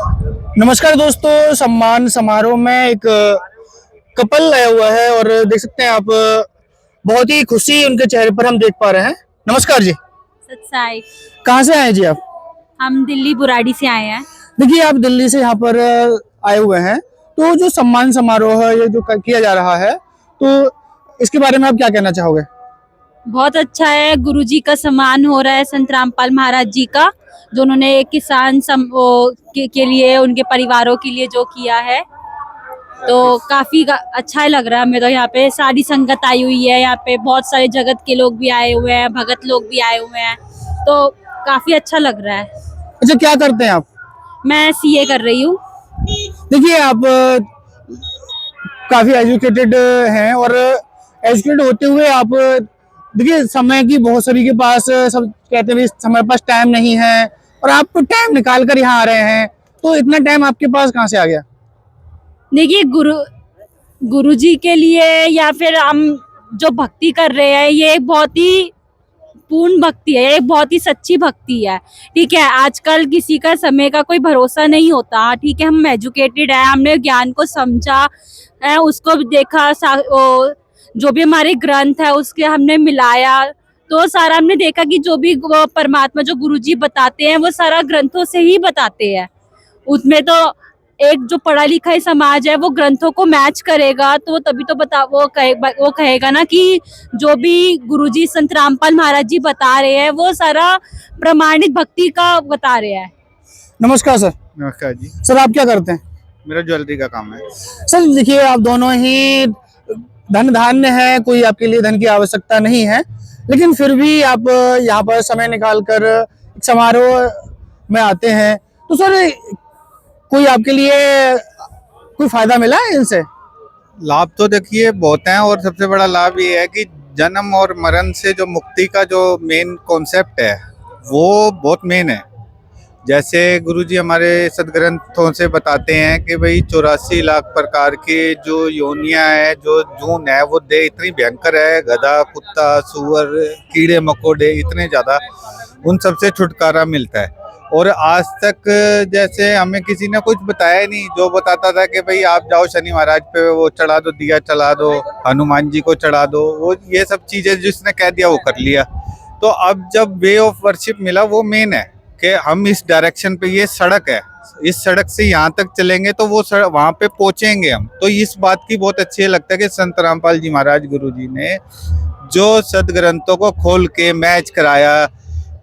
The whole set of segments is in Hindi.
नमस्कार दोस्तों, सम्मान समारोह में एक कपल आया हुआ है और देख सकते हैं आप, बहुत ही खुशी उनके चेहरे पर हम देख पा रहे हैं। नमस्कार जी। सत्साई। कहाँ से आए जी आप? हम दिल्ली बुराड़ी से आए हैं। देखिए, आप दिल्ली से यहाँ पर आए हुए हैं, तो जो सम्मान समारोह है ये जो किया जा रहा है, तो इसके बारे में आप क्या कहना चाहोगे? बहुत अच्छा है, गुरुजी का सम्मान हो रहा है, संत रामपाल महाराज जी का, जो उन्होंने किसान के लिए, उनके परिवारों के लिए जो किया है, तो काफी अच्छा लग रहा है हमें। तो यहाँ पे सारी संगत आई हुई है, यहाँ पे बहुत सारे जगत के लोग भी आए हुए हैं, भगत लोग भी आए हुए हैं, तो काफी अच्छा लग रहा है। अच्छा, क्या करते हैं आप? मैं सीए कर रही हूँ। देखिए, आप काफी एजुकेटेड हैं और एजुकेटेड होते हुए आप, देखिए, समय की बहुत सभी के पास, सब कहते हैं समय पास टाइम नहीं है और आप टाइम निकाल कर यहाँ आ रहे हैं, तो इतना टाइम आपके पास कहाँ से आ गया? देखिए, गुरुजी के लिए या फिर हम जो भक्ति कर रहे हैं, ये एक बहुत ही पूर्ण भक्ति है, एक बहुत ही सच्ची भक्ति है। ठीक है, आजकल किसी का समय का कोई भरोसा नहीं होता। ठीक है, हम एजुकेटेड है, हमने ज्ञान को समझा है, उसको देखा, जो भी हमारे ग्रंथ है उसके हमने मिलाया, तो सारा हमने देखा कि जो भी परमात्मा जो गुरुजी बताते हैं वो सारा ग्रंथों से ही बताते हैं। उसमें तो एक जो पढ़ा लिखा ही समाज है वो ग्रंथों को मैच करेगा, तो वो तभी तो वो कहेगा ना कि जो भी गुरुजी संत रामपाल महाराज जी बता रहे हैं वो सारा प्रमाणित भक्ति का बता रहे हैं। नमस्कार सर। नमस्कार जी। सर, आप क्या करते हैं? मेरा ज्वेलरी का काम है। सर देखिए, आप दोनों ही धन धान्य है, कोई आपके लिए धन की आवश्यकता नहीं है, लेकिन फिर भी आप यहाँ पर समय निकाल कर एक समारोह में आते हैं, तो सर कोई आपके लिए कोई फायदा मिला है इनसे? लाभ तो देखिए बहुत हैं, और सबसे बड़ा लाभ ये है कि जन्म और मरण से जो मुक्ति का जो मेन कॉन्सेप्ट है वो बहुत मेन है। जैसे गुरुजी हमारे सदग्रंथों से बताते हैं कि भाई 84 लाख प्रकार के जो योनियां है, जो जून है, वो देह इतनी भयंकर है, गधा, कुत्ता, सुअर, कीड़े मकोड़े, इतने ज्यादा, उन सबसे छुटकारा मिलता है। और आज तक जैसे हमें किसी ने कुछ बताया नहीं, जो बताता था कि भाई आप जाओ शनि महाराज पे वो चढ़ा दो, दिया चढ़ा दो, हनुमान जी को चढ़ा दो, वो ये सब चीजें जिसने कह दिया वो कर लिया। तो अब जब वे ऑफ वर्शिप मिला, वो मेन है कि हम इस डायरेक्शन पे, ये सड़क है, इस सड़क से यहाँ तक चलेंगे तो वो सड़क वहाँ पे पहुंचेंगे हम। तो इस बात की बहुत अच्छी लगता है कि संत रामपाल जी महाराज गुरु जी ने जो सदग्रंथों को खोल के मैच कराया,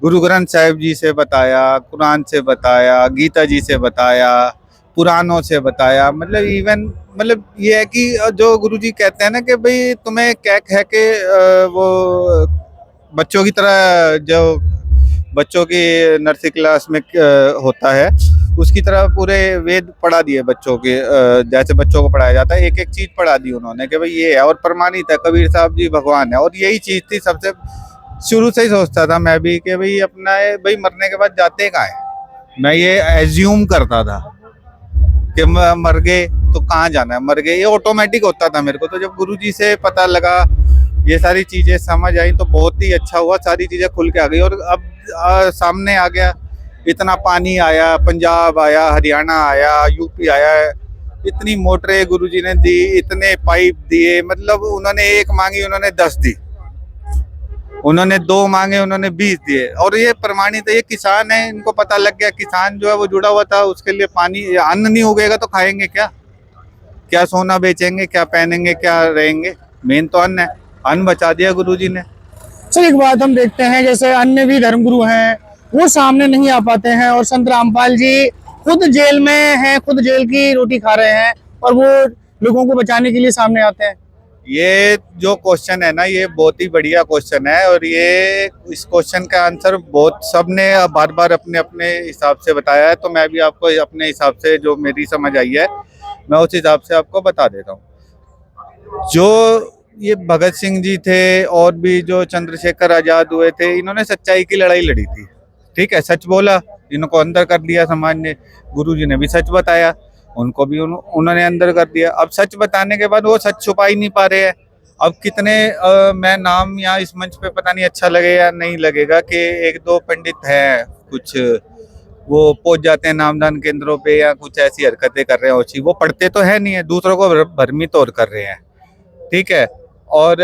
गुरु ग्रंथ साहिब जी से बताया, कुरान से बताया, गीता जी से बताया, पुराणों से बताया, मतलब इवन, मतलब ये है कि जो गुरु जी कहते हैं ना कि भाई तुम्हें क्या कह के वो बच्चों की तरह, जो बच्चों की नर्सरी क्लास में होता है, उसकी तरह पूरे वेद पढ़ा दिए बच्चों के, जैसे बच्चों को पढ़ाया जाता है, एक एक चीज पढ़ा दी उन्होंने कि भाई ये है, और प्रमाणित है, कबीर साहब जी भगवान है। और यही चीज थी, सबसे शुरू से ही सोचता था मैं भी कि भाई अपना भाई मरने के बाद जाते कहाँ है। मैं ये एज्यूम करता था कि मर गए तो कहाँ जाना है, मर गए, ये ऑटोमेटिक होता था मेरे को। तो जब गुरुजी से पता लगा, ये सारी चीजें समझ आई, तो बहुत ही अच्छा हुआ, सारी चीजें खुल के आ गई। और अब सामने आ गया, इतना पानी आया, पंजाब आया, हरियाणा आया, यूपी आया, इतनी मोटरें गुरुजी ने दी, इतने पाइप दिए, मतलब उन्होंने एक मांगी उन्होंने 10 दी, उन्होंने 2 मांगे उन्होंने 20 दिए। और ये प्रमाणित है, ये किसान है, इनको पता लग गया, किसान जो है वो जुड़ा हुआ था, उसके लिए पानी, अन्न नहीं उगेगा तो खाएंगे क्या, क्या सोना बेचेंगे, क्या पहनेंगे, क्या रहेंगे, मेन तो अन्न है, अन्न बचा दिया गुरुजी ने। सर एक बात हम देखते हैं, जैसे अन्य भी धर्मगुरु हैं वो सामने नहीं आ पाते हैं, और संत रामपाल जी खुद जेल में हैं, खुद जेल की रोटी खा रहे हैं, और वो लोगों को बचाने के लिए सामने आते हैं। ये जो क्वेश्चन है ना, ये बहुत ही बढ़िया क्वेश्चन है, और ये इस क्वेश्चन का आंसर बहुत सबने बार बार अपने अपने हिसाब से बताया है, तो मैं भी आपको अपने हिसाब से, जो मेरी समझ आई है, मैं उस हिसाब से आपको बता देता हूँ। जो ये भगत सिंह जी थे, और भी जो चंद्रशेखर आजाद हुए थे, इन्होंने सच्चाई की लड़ाई लड़ी थी, ठीक है, सच बोला, इनको अंदर कर दिया समाज ने, गुरुजी ने भी सच बताया, उनको भी उन्होंने अंदर कर दिया। अब सच बताने के बाद वो सच छुपा ही नहीं पा रहे हैं। अब कितने मैं नाम यहाँ इस मंच पे पता नहीं अच्छा लगे या नहीं लगेगा, कि 1-2 पंडित हैं कुछ वो पहुंच जाते हैं नामदान केंद्रों पे या कुछ ऐसी हरकतें कर रहे हैं ओछी, वो पढ़ते तो है नहीं है, दूसरों को भ्रमित और कर रहे हैं। ठीक है। और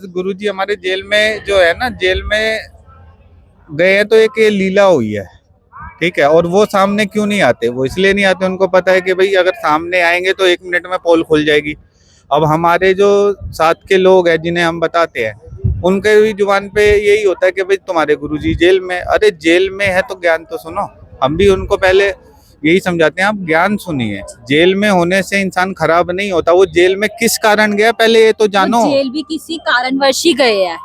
गुरुजी हमारे जेल में जो है ना, जेल में गए हैं तो एक ये लीला हुई है। ठीक है। और वो सामने क्यों नहीं आते? वो इसलिए नहीं आते, उनको पता है कि भाई अगर सामने आएंगे तो 1 मिनट में पोल खुल जाएगी। अब हमारे जो साथ के लोग हैं जिन्हें हम बताते हैं, उनके भी जुबान पे यही होता है कि भाई तुम्हारे गुरुजी जेल में। अरे जेल में है तो ज्ञान तो सुनो। हम भी उनको पहले यही समझाते हैं, आप ज्ञान सुनिए। जेल में होने से इंसान खराब नहीं होता, वो जेल में किस कारण गया पहले ये तो जानो। वो जेल भी किसी कारणवश ही गए हैं।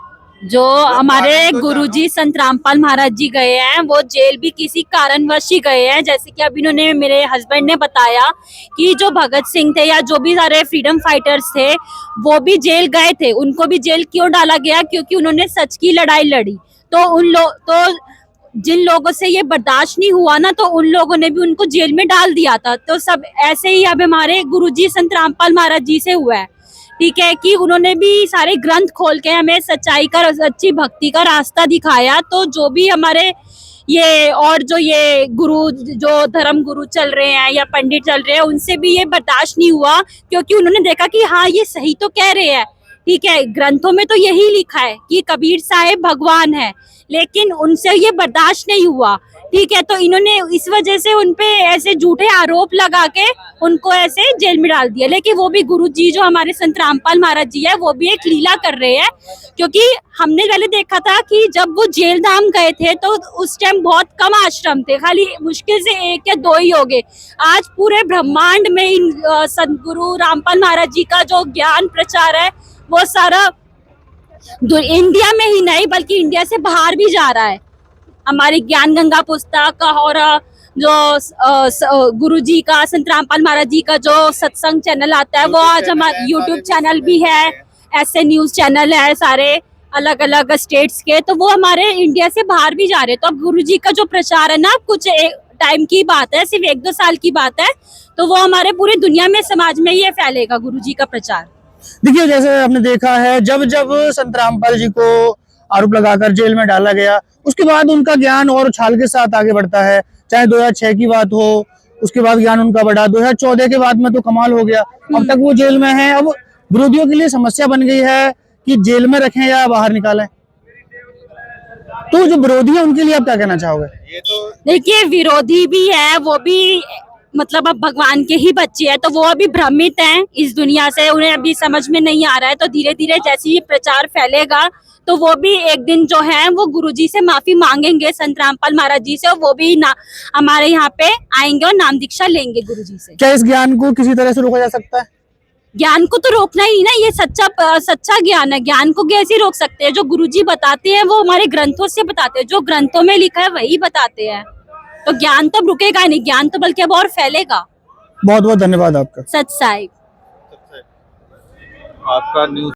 जो हमारे कारण तो गुरुजी संत रामपाल महाराज जी गए हैं, वो जेल भी किसी कारणवश ही गए हैं। जैसे कि अभी इन्होंने, मेरे हस्बैंड ने बताया कि जो भगत सिंह थे या जो भी सारे फ्रीडम फाइटर्स थे, वो भी जेल गए थे। उनको भी जेल क्यों डाला गया? क्योंकि उन्होंने सच की लड़ाई लड़ी। तो जिन लोगों से ये बर्दाश्त नहीं हुआ ना, तो उन लोगों ने भी उनको जेल में डाल दिया था। तो सब ऐसे ही अब हमारे गुरुजी संत रामपाल महाराज जी से हुआ है। ठीक है, कि उन्होंने भी सारे ग्रंथ खोल के हमें सच्चाई का, सच्ची भक्ति का रास्ता दिखाया। तो जो भी हमारे ये और जो ये गुरु, जो धर्म गुरु चल रहे हैं या पंडित चल रहे हैं, उनसे भी ये बर्दाश्त नहीं हुआ, क्योंकि उन्होंने देखा कि हाँ ये सही तो कह रहे हैं। ठीक है, ग्रंथों में तो यही लिखा है कि कबीर साहेब भगवान है, लेकिन उनसे ये बर्दाश्त नहीं हुआ। ठीक है, तो इन्होंने इस वजह से उनपे ऐसे झूठे आरोप लगा के उनको ऐसे जेल में डाल दिया। लेकिन वो भी गुरुजी जो हमारे संत रामपाल महाराज जी है, वो भी एक लीला कर रहे हैं। क्योंकि हमने पहले देखा था कि जब वो जेल धाम गए थे तो उस टाइम बहुत कम आश्रम थे, खाली मुश्किल से 1 या 2 ही हो गए। आज पूरे ब्रह्मांड में इन संत गुरु रामपाल महाराज जी का जो ज्ञान प्रचार है, वो सारा इंडिया में ही नहीं बल्कि इंडिया से बाहर भी जा रहा है। हमारी ज्ञान गंगा पुस्तक और जो गुरुजी का, संत रामपाल महाराज जी का जो सत्संग चैनल आता है, वो आज हमारा यूट्यूब चैनल भी है, ऐसे न्यूज चैनल है सारे अलग अलग स्टेट्स के, तो वो हमारे इंडिया से बाहर भी जा रहे हैं। तो अब गुरुजी का जो प्रचार है ना, कुछ टाइम की बात है, सिर्फ 1-2 साल की बात है, तो वो हमारे पूरी दुनिया में, समाज में ये फैलेगा गुरुजी का प्रचार। देखिए, जैसे आपने देखा है, जब जब संत रामपाल जी को आरोप लगाकर जेल में डाला गया, उसके बाद उनका ज्ञान और उछाल के साथ आगे बढ़ता है। चाहे 2006 की बात हो, उसके बाद ज्ञान उनका बढ़ा, 2014 के बाद में तो कमाल हो गया। अब तक वो जेल में है। अब विरोधियों के लिए समस्या बन गई है कि जेल में रखें या बाहर निकालें। तो जो विरोधी है उनके लिए आप क्या कहना चाहोगे? ये तो देखिए, विरोधी भी है, वो भी मतलब अब भगवान के ही बच्चे हैं, तो वो अभी भ्रमित हैं इस दुनिया से, उन्हें अभी समझ में नहीं आ रहा है। तो धीरे धीरे जैसे ये प्रचार फैलेगा, तो वो भी एक दिन जो है वो गुरुजी से माफी मांगेंगे, संत रामपाल महाराज जी से, और वो भी हमारे यहाँ पे आएंगे और नाम दीक्षा लेंगे गुरुजी से। क्या इस ज्ञान को किसी तरह से रोका जा सकता है? ज्ञान को तो रोकना ही ना, ये सच्चा ज्ञान है। ज्ञान को कैसे रोक सकते हैं? जो गुरुजी बताते हैं वो हमारे ग्रंथों से बताते हैं, जो ग्रंथों में लिखा है वही बताते हैं। तो ज्ञान तो रुकेगा नहीं, ज्ञान तो बल्कि अब और फैलेगा। बहुत बहुत धन्यवाद आपका। सच साहिब। आपका न्यूज